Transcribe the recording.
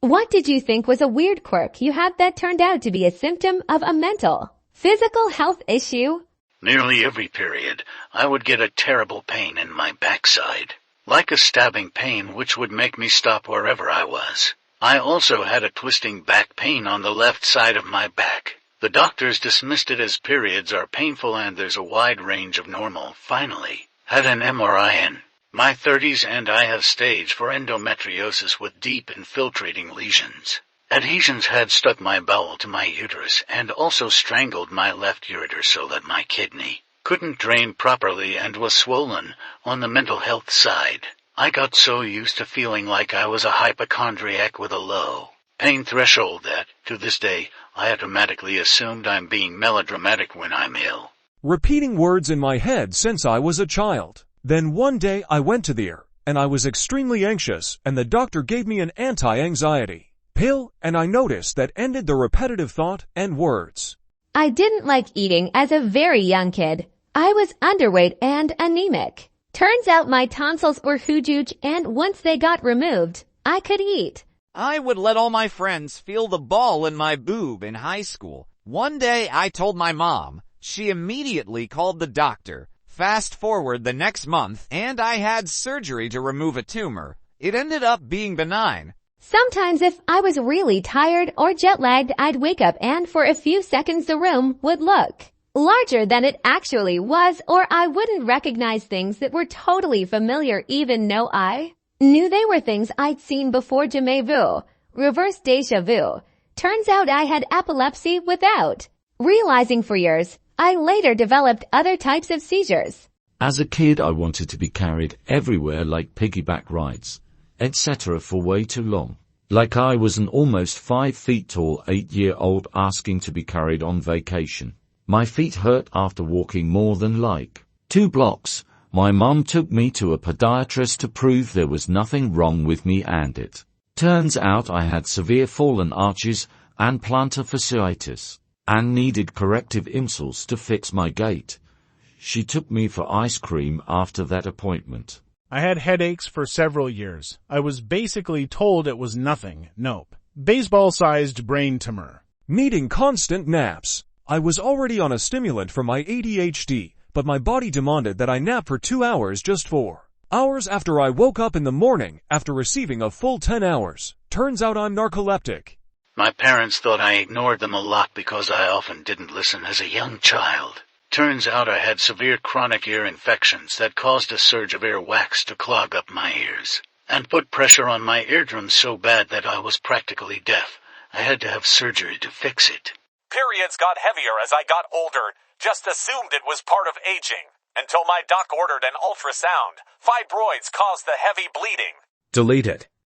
What did you think was a weird quirk you had that turned out to be a symptom of a mental, physical health issue? Nearly every period, I would get a terrible pain in my backside, like a stabbing pain which would make me stop wherever I was. I also had a twisting back pain on the left side of my back. The doctors dismissed it as periods are painful and there's a wide range of normal. Finally, had an MRI in my 30s and I have stage 4 endometriosis with deep infiltrating lesions. Adhesions had stuck my bowel to my uterus and also strangled my left ureter so that my kidney couldn't drain properly and was swollen. On the mental health side, I got so used to feeling like I was a hypochondriac with a low pain threshold that, to this day, I automatically assumed I'm being melodramatic when I'm ill. Repeating words in my head since I was a child. Then one day I went to the ER, and I was extremely anxious, and the doctor gave me an anti-anxiety pill, and I noticed that ended the repetitive thought and words. I didn't like eating as a very young kid. I was underweight and anemic. Turns out my tonsils were huge, and once they got removed, I could eat. I would let all my friends feel the ball in my boob in high school. One day I told my mom. She immediately called the doctor. Fast forward the next month, and I had surgery to remove a tumor. It ended up being benign. Sometimes if I was really tired or jet-lagged, I'd wake up and for a few seconds the room would look larger than it actually was, or I wouldn't recognize things that were totally familiar even though I knew they were things I'd seen before. Jamais vu. Reverse déjà vu. Turns out I had epilepsy without realizing for years. I later developed other types of seizures. As a kid, I wanted to be carried everywhere like piggyback rides, etc. for way too long. Like I was an almost 5 feet tall 8-year-old asking to be carried on vacation. My feet hurt after walking more than 2 blocks. My mum took me to a podiatrist to prove there was nothing wrong with me, and it turns out I had severe fallen arches and plantar fasciitis and needed corrective insoles to fix my gait. She took me for ice cream after that appointment. I had headaches for several years. I was basically told it was nothing. Nope. Baseball-sized brain tumor. Needing constant naps. I was already on a stimulant for my ADHD, but my body demanded that I nap for 2 hours, just 4 hours after I woke up in the morning after receiving a full 10 hours. Turns out I'm narcoleptic. My parents thought I ignored them a lot because I often didn't listen as a young child. Turns out I had severe chronic ear infections that caused a surge of earwax to clog up my ears and put pressure on my eardrums so bad that I was practically deaf. I had to have surgery to fix it. Periods got heavier as I got older. Just assumed it was part of aging. Until my doc ordered an ultrasound. Fibroids caused the heavy bleeding. Delete it.